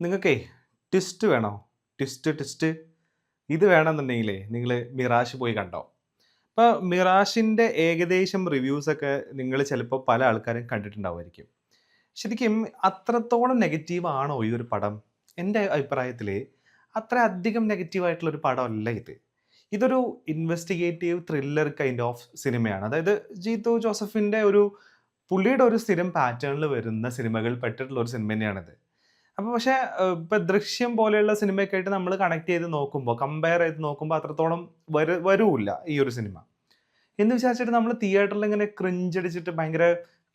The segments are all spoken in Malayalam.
നിങ്ങൾക്കേ ട്വിസ്റ്റ് വേണോ? ട്വിസ്റ്റ് ഇത് വേണമെന്നുണ്ടെങ്കിലേ നിങ്ങൾ മിറാഷ് പോയി കണ്ടോ. ഇപ്പോൾ മിറാഷിൻ്റെ ഏകദേശം റിവ്യൂസൊക്കെ നിങ്ങൾ ചിലപ്പോൾ പല ആൾക്കാരും കണ്ടിട്ടുണ്ടാവുമായിരിക്കും. ശരിക്കും അത്രത്തോളം നെഗറ്റീവ് ആണോ ഈ ഒരു പടം? എൻ്റെ അഭിപ്രായത്തിൽ അത്ര അധികം നെഗറ്റീവായിട്ടുള്ളൊരു പടമല്ല ഇത്. ഇതൊരു ഇൻവെസ്റ്റിഗേറ്റീവ് ത്രില്ലർ കൈൻഡ് ഓഫ് സിനിമയാണ്. അതായത് ജീത്തു ജോസഫിൻ്റെ പുള്ളിയുടെ ഒരു സ്ഥിരം പാറ്റേണിൽ വരുന്ന സിനിമകൾ പെട്ടിട്ടുള്ള ഒരു സിനിമ തന്നെയാണിത്. അപ്പോൾ പക്ഷേ ഇപ്പൊ 'ദൃശ്യം' പോലെയുള്ള സിനിമയൊക്കെ ആയിട്ട് നമ്മൾ കണക്ട് ചെയ്ത് നോക്കുമ്പോൾ, കമ്പയർ ചെയ്ത് നോക്കുമ്പോൾ അത്രത്തോളം വരൂല്ല ഈ ഒരു സിനിമ. എന്ന് വിചാരിച്ചിട്ട് നമ്മൾ തിയേറ്ററിൽ ഇങ്ങനെ ക്രിഞ്ചടിച്ചിട്ട് ഭയങ്കര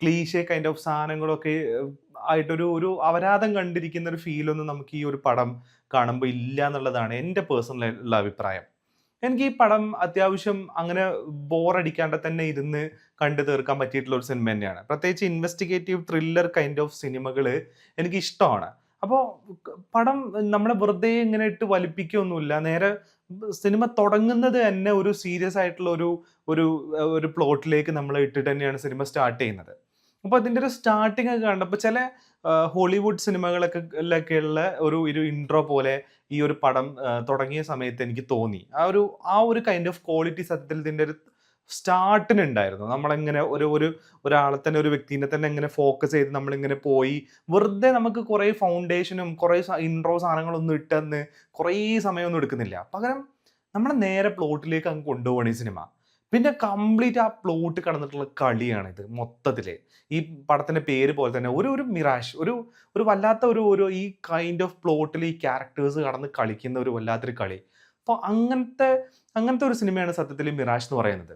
ക്ലീഷേ കൈൻഡ് ഓഫ് സാധനങ്ങളൊക്കെ ആയിട്ടൊരു ഒരു അപരാധം കണ്ടിരിക്കുന്ന ഒരു ഫീലൊന്നും നമുക്ക് ഈ ഒരു പടം കാണുമ്പോൾ ഇല്ല എന്നുള്ളതാണ് എൻ്റെ പേഴ്സണൽ ഉള്ള അഭിപ്രായം. എനിക്ക് ഈ പടം അത്യാവശ്യം അങ്ങനെ ബോറടിക്കാണ്ട് തന്നെ ഇരുന്ന് കണ്ടു തീർക്കാൻ പറ്റിയിട്ടുള്ള ഒരു സിനിമ തന്നെയാണ്. പ്രത്യേകിച്ച് ഇൻവെസ്റ്റിഗേറ്റീവ് ത്രില്ലർ കൈൻഡ് ഓഫ് സിനിമകൾ എനിക്ക് ഇഷ്ടമാണ്. അപ്പോൾ പടം നമ്മളെ വെറുതെ ഇങ്ങനെ ഇട്ട് വലിപ്പിക്കുകയൊന്നുമില്ല. നേരെ സിനിമ തുടങ്ങുന്നത് തന്നെ ഒരു സീരിയസ് ആയിട്ടുള്ള ഒരു ഒരു ഒരു പ്ലോട്ടിലേക്ക് നമ്മളെ ഇട്ടിട്ട് തന്നെയാണ് സിനിമ സ്റ്റാർട്ട് ചെയ്യുന്നത്. അപ്പോൾ അതിൻ്റെ ഒരു സ്റ്റാർട്ടിങ് ഒക്കെ കണ്ടപ്പോൾ ചില ഹോളിവുഡ് സിനിമകളൊക്കെയുള്ള ഒരു ഇൻട്രോ പോലെ ഈ ഒരു പടം തുടങ്ങിയ സമയത്ത് എനിക്ക് തോന്നി. ആ ഒരു കൈൻഡ് ഓഫ് ക്വാളിറ്റി സത്യത്തിൽ ഇതിൻ്റെ ഒരു സ്റ്റാർട്ടിനുണ്ടായിരുന്നു. നമ്മളെങ്ങനെ ഒരു ഒരു ഒരാളെ തന്നെ ഒരു വ്യക്തിനെ തന്നെ ഇങ്ങനെ ഫോക്കസ് ചെയ്ത് നമ്മളിങ്ങനെ പോയി വെറുതെ നമുക്ക് കുറേ ഫൗണ്ടേഷനും കുറേ ഇൻട്രോ സാധനങ്ങളൊന്നും ഇട്ടെന്ന് കുറേ സമയമൊന്നും എടുക്കുന്നില്ല. പകരം നമ്മളെ നേരെ പ്ലോട്ടിലേക്ക് അങ്ങ് കൊണ്ടുപോകണം ഈ സിനിമ. പിന്നെ കംപ്ലീറ്റ് ആ പ്ലോട്ട് കടന്നിട്ടുള്ള കളിയാണിത് മൊത്തത്തില്. ഈ പടത്തിന്റെ പേര് പോലെ തന്നെ ഒരു ഒരു മിറാഷ് ഒരു ഒരു വല്ലാത്ത ഒരു ഒരു ഈ കൈൻഡ് ഓഫ് പ്ലോട്ടിൽ ഈ ക്യാരക്ടേഴ്സ് കടന്ന് കളിക്കുന്ന ഒരു വല്ലാത്തൊരു കളി. അപ്പോൾ അങ്ങനത്തെ ഒരു സിനിമയാണ് സത്യത്തിൽ മിറാഷ് എന്ന് പറയുന്നത്.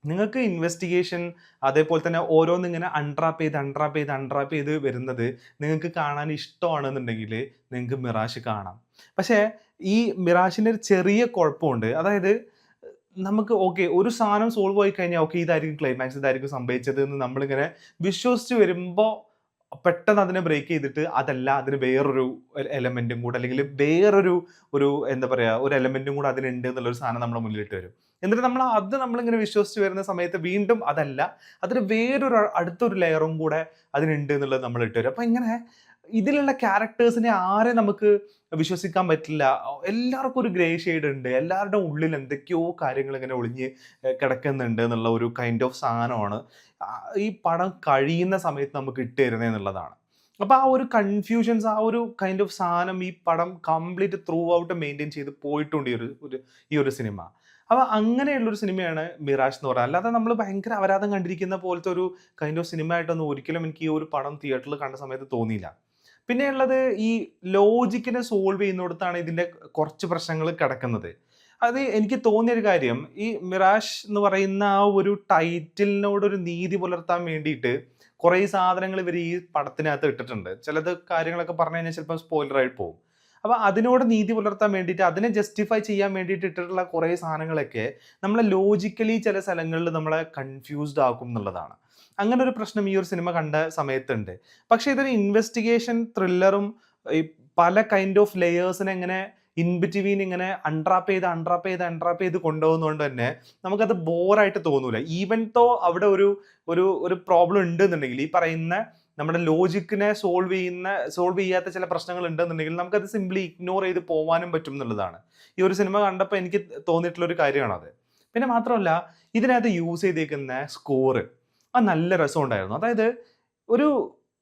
നിങ്ങൾക്ക് ഇൻവെസ്റ്റിഗേഷൻ അതേപോലെ തന്നെ ഓരോന്നിങ്ങനെ അൺട്രാപ്പ് ചെയ്ത് വരുന്നത് നിങ്ങൾക്ക് കാണാൻ ഇഷ്ടമാണെന്നുണ്ടെങ്കിൽ നിങ്ങൾക്ക് മിറാഷ് കാണാം. പക്ഷേ ഈ മിറാഷിൻ്റെ ഒരു ചെറിയ കുഴപ്പമുണ്ട്. അതായത് നമുക്ക് ഓക്കെ ഒരു സാധനം സോൾവ് ആയി കഴിഞ്ഞാൽ ഓക്കെ ഇതായിരിക്കും ക്ലൈമാക്സ്, ഇതായിരിക്കും സംഭവിച്ചത് എന്ന് നമ്മളിങ്ങനെ വിശ്വസിച്ച് വരുമ്പോൾ പെട്ടെന്ന് അതിനെ ബ്രേക്ക് ചെയ്തിട്ട് അതല്ല അതിന് വേറൊരു എലമെന്റും കൂടെ അല്ലെങ്കിൽ വേറൊരു ഒരു എന്താ പറയുക ഒരു എലമെന്റും കൂടെ അതിനുണ്ട് എന്നുള്ളൊരു സാധനം നമ്മുടെ മുന്നിലിട്ട് വരും. എന്നിട്ട് നമ്മളിങ്ങനെ വിശ്വസിച്ച് വരുന്ന സമയത്ത് വീണ്ടും അതല്ല അതിന് വേറൊരു അടുത്തൊരു ലെയറും കൂടെ അതിനുണ്ട് എന്നുള്ളത് നമ്മൾ ഇട്ട് വരും. അപ്പൊ ഇങ്ങനെ ഇതിലുള്ള ക്യാരക്ടേഴ്സിനെ ആരെ നമുക്ക് വിശ്വസിക്കാൻ പറ്റില്ല. എല്ലാവർക്കും ഒരു ഗ്രേ ഷെയ്ഡ് ഉണ്ട്. എല്ലാവരുടെ ഉള്ളിൽ എന്തൊക്കെയോ കാര്യങ്ങൾ ഇങ്ങനെ ഒളിഞ്ഞ് കിടക്കുന്നുണ്ട് എന്നുള്ള ഒരു കൈൻഡ് ഓഫ് സാധനമാണ് ഈ പടം കഴിയുന്ന സമയത്ത് നമുക്ക് ഇട്ട് തരുന്നത് എന്നുള്ളതാണ്. അപ്പോൾ ആ ഒരു കൺഫ്യൂഷൻസ് ആ ഒരു കൈൻഡ് ഓഫ് സാധനം ഈ പടം കംപ്ലീറ്റ് ത്രൂ ഔട്ട് മെയിൻറ്റെയിൻ ചെയ്ത് പോയിട്ടുണ്ട് ഈ ഒരു സിനിമ. അപ്പോൾ അങ്ങനെയുള്ളൊരു സിനിമയാണ് മിറാഷ് എന്ന് പറയുന്നത്. അല്ലാതെ നമ്മൾ ഭയങ്കര അപരാധം കണ്ടിരിക്കുന്ന പോലത്തെ ഒരു കൈൻഡ് ഓഫ് സിനിമ ആയിട്ടൊന്നും ഒരിക്കലും എനിക്ക് ഈ ഒരു പടം തിയേറ്ററിൽ കണ്ട സമയത്ത് തോന്നിയില്ല. പിന്നെയുള്ളത് ഈ ലോജിക്കിനെ സോൾവ് ചെയ്യുന്നിടത്താണ് ഇതിന്റെ കുറച്ച് പ്രശ്നങ്ങൾ കിടക്കുന്നത്. അത് എനിക്ക് തോന്നിയൊരു കാര്യം ഈ മിറാഷ് എന്ന് പറയുന്ന ആ ഒരു ടൈറ്റിലിനോട് ഒരു നീതി പുലർത്താൻ വേണ്ടിയിട്ട് കുറേ സാധനങ്ങൾ ഇവർ ഈ പടത്തിനകത്ത് ഇട്ടിട്ടുണ്ട്. ചിലത് കാര്യങ്ങളൊക്കെ പറഞ്ഞു കഴിഞ്ഞാൽ ചിലപ്പോൾ സ്പോയിലർ ആയിട്ട് പോകും. അപ്പൊ അതിനോട് നീതി പുലർത്താൻ വേണ്ടിയിട്ട് അതിനെ ജസ്റ്റിഫൈ ചെയ്യാൻ വേണ്ടിയിട്ട് ഇട്ടിട്ടുള്ള കുറേ സാധനങ്ങളൊക്കെ നമ്മളെ ലോജിക്കലി ചില സ്ഥലങ്ങളിൽ നമ്മളെ കൺഫ്യൂസ്ഡ് ആക്കും എന്നുള്ളതാണ്. അങ്ങനെ ഒരു പ്രശ്നം ഈ ഒരു സിനിമ കണ്ട സമയത്തുണ്ട്. പക്ഷെ ഇതൊരു ഇൻവെസ്റ്റിഗേഷൻ ത്രില്ലറും ഈ പല കൈൻഡ് ഓഫ് ലെയേഴ്സിനെ ഇങ്ങനെ ഇൻ ബിറ്റ്വീൻ ഇങ്ങനെ അൺട്രാപ്പ് ചെയ്ത് കൊണ്ടുപോകുന്നതുകൊണ്ട് തന്നെ നമുക്കത് ബോറായിട്ട് തോന്നൂല. ഈവൻ തോ അവിടെ ഒരു ഒരു ഒരു പ്രോബ്ലം ഉണ്ട് എന്നുണ്ടെങ്കിൽ ഈ പറയുന്ന നമ്മുടെ ലോജിക്കിനെ സോൾവ് ചെയ്യാത്ത ചില പ്രശ്നങ്ങൾ ഉണ്ടെന്നുണ്ടെങ്കിൽ നമുക്കത് സിംപ്ലി ഇഗ്നോർ ചെയ്ത് പോകാനും പറ്റും എന്നുള്ളതാണ് ഈ ഒരു സിനിമ കണ്ടപ്പോൾ എനിക്ക് തോന്നിയിട്ടുള്ള ഒരു കാര്യമാണത്. പിന്നെ മാത്രമല്ല ഇതിനകത്ത് യൂസ് ചെയ്തേക്കുന്ന സ്കോർ നല്ല രസമുണ്ടായിരുന്നു. അതായത് ഒരു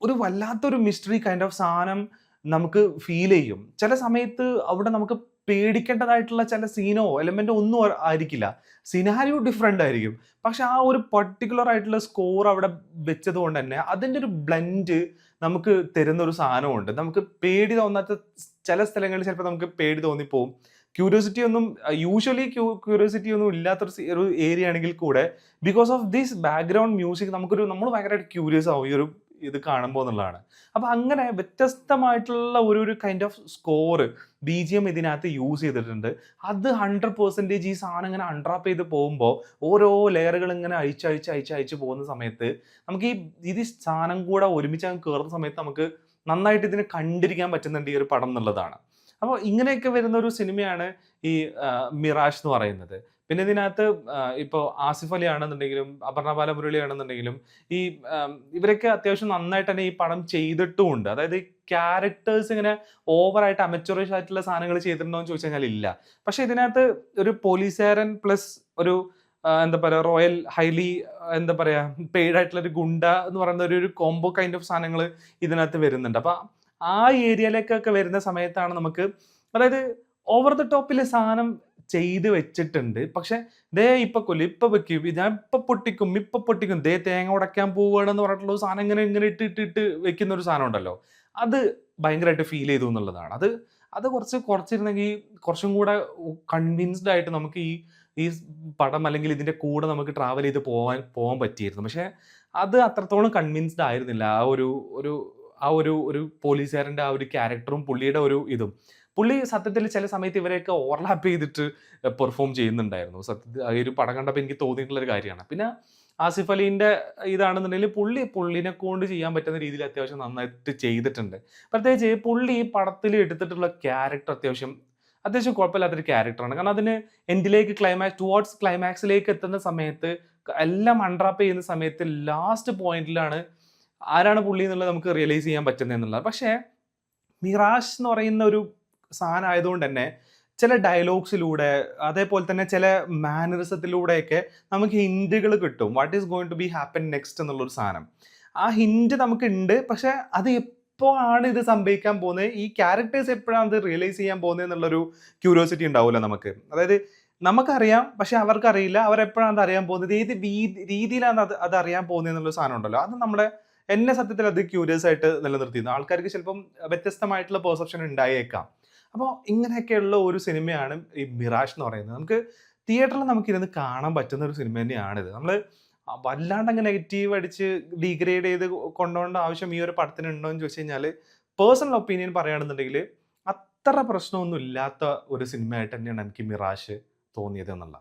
ഒരു വല്ലാത്തൊരു മിസ്റ്ററി കൈൻഡ് ഓഫ് സാധനം നമുക്ക് ഫീൽ ചെയ്യും. ചില സമയത്ത് അവിടെ നമുക്ക് പേടിക്കേണ്ടതായിട്ടുള്ള ചില സീനോ എലമെന്റോ ഒന്നും ആയിരിക്കില്ല. സിനാരിയോ ഡിഫറെന്റ് ആയിരിക്കും. പക്ഷെ ആ ഒരു പർട്ടിക്കുലർ ആയിട്ടുള്ള സ്കോർ അവിടെ വെച്ചത് കൊണ്ട് തന്നെ അതിൻ്റെ ഒരു ബ്ലെൻഡ് നമുക്ക് തരുന്ന ഒരു സാധനമുണ്ട്. നമുക്ക് പേടി തോന്നാത്ത ചില സ്ഥലങ്ങളിൽ ചിലപ്പോൾ നമുക്ക് പേടി തോന്നിപ്പോവും. ക്യൂരിയോസിറ്റി ഒന്നും യൂഷ്വലി ക്യൂരിയോസിറ്റി ഒന്നും ഇല്ലാത്തൊരു ഏരിയ ആണെങ്കിൽ കൂടെ because of this background music നമ്മൾ ഭയങ്കരമായിട്ട് ക്യൂരിയസ് ആവും ഈ ഒരു ഇത് കാണുമ്പോൾ എന്നുള്ളതാണ്. അപ്പൊ അങ്ങനെ വ്യത്യസ്തമായിട്ടുള്ള ഒരു കൈൻഡ് ഓഫ് സ്കോർ BGM ഇതിനകത്ത് യൂസ് ചെയ്തിട്ടുണ്ട്. അത് 100% ഈ സാധനം ഇങ്ങനെ അൺട്രാപ്പ് ചെയ്ത് പോകുമ്പോൾ ഓരോ ലെയറുകൾ ഇങ്ങനെ അയച്ച് പോകുന്ന സമയത്ത് നമുക്ക് ഇത് സാധനം കൂടെ ഒരുമിച്ച് അങ്ങ് കയറുന്ന സമയത്ത് നമുക്ക് നന്നായിട്ട് ഇതിനെ കണ്ടിരിക്കാൻ പറ്റുന്നുണ്ട് ഈ ഒരു പടം എന്നുള്ളതാണ്. അപ്പോൾ ഇങ്ങനെയൊക്കെ വരുന്ന ഒരു സിനിമയാണ് ഈ മിറാഷ് എന്ന് പറയുന്നത്. പിന്നെ ഇതിനകത്ത് ഇപ്പോൾ ആസിഫ് അലി ആണെന്നുണ്ടെങ്കിലും അപർണ ബാലമുരളി ആണെന്നുണ്ടെങ്കിലും ഈ ഇവരൊക്കെ അത്യാവശ്യം നന്നായിട്ട് തന്നെ ഈ പടം ചെയ്തിട്ടുമുണ്ട്. അതായത് ക്യാരക്ടേഴ്സ് ഇങ്ങനെ ഓവറായിട്ട് അമച്വറിഷ് ആയിട്ടുള്ള സാധനങ്ങൾ ചെയ്തിട്ടുണ്ടോ എന്ന് ചോദിച്ചു കഴിഞ്ഞാൽ ഇല്ല. പക്ഷെ ഇതിനകത്ത് ഒരു പോലീസുകാരൻ പ്ലസ് ഒരു എന്താ പറയുക റോയൽ ഹൈലി എന്താ പറയാ പെയ്ഡ് ആയിട്ടുള്ള ഒരു ഗുണ്ട എന്ന് പറയുന്ന ഒരു കോംബോ കൈൻഡ് ഓഫ് സാധനങ്ങൾ ഇതിനകത്ത് വരുന്നുണ്ട്. അപ്പൊ ആ ഏരിയയിലേക്കൊക്കെ വരുന്ന സമയത്താണ് നമുക്ക് അതായത് ഓവർ ദ ടോപ്പിൽ സാധനം ചെയ്ത് വെച്ചിട്ടുണ്ട്. പക്ഷെ ദേ ഇപ്പൊ കൊല്ലും, ഇപ്പൊ വെക്കും, ഞാൻ ഇപ്പൊ പൊട്ടിക്കും, ദേ തേങ്ങ ഉടയ്ക്കാൻ പോവുകയാണെന്ന് പറഞ്ഞിട്ടുള്ള ഒരു സാധനം ഇങ്ങനെ ഇങ്ങനെ ഇട്ട് വെക്കുന്ന ഒരു സാധനം ഉണ്ടല്ലോ. അത് ഭയങ്കരമായിട്ട് ഫീൽ ചെയ്തു എന്നുള്ളതാണ്. അത് അത് കുറച്ചിരുന്നെങ്കിൽ കുറച്ചും കൂടെ കൺവിൻസ്ഡ് ആയിട്ട് നമുക്ക് ഈ ഈ പടം അല്ലെങ്കിൽ ഇതിന്റെ കൂടെ നമുക്ക് ട്രാവൽ ചെയ്ത് പോവാൻ പറ്റിയിരുന്നു. പക്ഷെ അത് അത്രത്തോളം കൺവിൻസ്ഡ് ആയിരുന്നില്ല. ഒരു ഒരു പോലീസുകാരന്റെ ആ ഒരു ക്യാരക്ടറും പുള്ളിയുടെ ഒരു ഇതും. പുള്ളി സത്യത്തിൽ ചില സമയത്ത് ഇവരെയൊക്കെ ഓവർലാപ്പ് ചെയ്തിട്ട് പെർഫോം ചെയ്യുന്നുണ്ടായിരുന്നു. സത്യത്തിൽ ആ ഒരു പടം കണ്ടപ്പോൾ എനിക്ക് തോന്നിയിട്ടുള്ള ഒരു കാര്യമാണ്. പിന്നെ ആസിഫ് അലീന്റെ ഇതാണെന്നുണ്ടെങ്കിൽ പുള്ളിനെ കൊണ്ട് ചെയ്യാൻ പറ്റുന്ന രീതിയിൽ അത്യാവശ്യം നന്നായിട്ട് ചെയ്തിട്ടുണ്ട്. പ്രത്യേകിച്ച് പുള്ളി ഈ പടത്തിൽ എടുത്തിട്ടുള്ള ക്യാരക്ടർ അത്യാവശ്യം കുഴപ്പമില്ലാത്തൊരു ക്യാരക്ടറാണ്. കാരണം അതിന് എൻഡിലേക്ക് ടുവേർഡ്സ് ക്ലൈമാക്സിലേക്ക് എത്തുന്ന സമയത്ത് എല്ലാം അൺറാപ്പ് ചെയ്യുന്ന സമയത്ത് ലാസ്റ്റ് പോയിന്റിലാണ് ആരാണ് പുള്ളി എന്നുള്ളത് നമുക്ക് റിയലൈസ് ചെയ്യാൻ പറ്റുന്നത് എന്നുള്ളത്. പക്ഷേ മിറാഷ് എന്ന് പറയുന്ന ഒരു സാധനം ആയതുകൊണ്ട് തന്നെ ചില ഡയലോഗ്സിലൂടെ അതേപോലെ തന്നെ ചില മാനറിസത്തിലൂടെയൊക്കെ നമുക്ക് ഹിന്റുകൾ കിട്ടും. What is going to be happen next എന്നുള്ളൊരു സാധനം. ആ ഹിന്റ് നമുക്കുണ്ട്. പക്ഷെ അത് എപ്പോഴാണ് ഇത് സംഭവിക്കാൻ പോകുന്നത്, ഈ ക്യാരക്ടേഴ്സ് എപ്പോഴാണ് അത് റിയലൈസ് ചെയ്യാൻ പോകുന്നത് എന്നുള്ളൊരു ക്യൂരിയോസിറ്റി ഉണ്ടാവില്ല നമുക്ക്. അതായത് നമുക്കറിയാം, പക്ഷെ അവർക്കറിയില്ല അവരെപ്പോഴാണ് അത് അറിയാൻ പോകുന്നത്, ഏത് രീതിയിലാണ് അത് അറിയാൻ പോകുന്നത് എന്നുള്ളൊരു സാധനം ഉണ്ടല്ലോ. അത് എന്നെ സത്യത്തിൽ അത് ക്യൂരിയസ് ആയിട്ട് നിലനിർത്തിയിരുന്നു. ആൾക്കാർക്ക് ചിലപ്പം വ്യത്യസ്തമായിട്ടുള്ള പെർസെപ്ഷൻ ഉണ്ടായേക്കാം. അപ്പോൾ ഇങ്ങനെയൊക്കെയുള്ള ഒരു സിനിമയാണ് ഈ മിറാഷ് എന്ന് പറയുന്നത്. നമുക്ക് തിയേറ്ററിൽ നമുക്കിരുന്ന് കാണാൻ പറ്റുന്ന ഒരു സിനിമ തന്നെയാണിത്. നമ്മൾ വല്ലാണ്ട് അങ്ങ് നെഗറ്റീവ് അടിച്ച് ഡീഗ്രേഡ് ചെയ്ത് കൊണ്ടുപോകേണ്ട ആവശ്യം ഈ ഒരു പടത്തിന് ഉണ്ടോ എന്ന് ചോദിച്ചു കഴിഞ്ഞാൽ പേഴ്സണൽ ഒപ്പീനിയൻ പറയുകയാണെന്നുണ്ടെങ്കിൽ അത്ര പ്രശ്നമൊന്നും ഇല്ലാത്ത ഒരു സിനിമയായിട്ട് തന്നെയാണ് എനിക്ക് മിറാഷ് തോന്നിയത് എന്നുള്ള.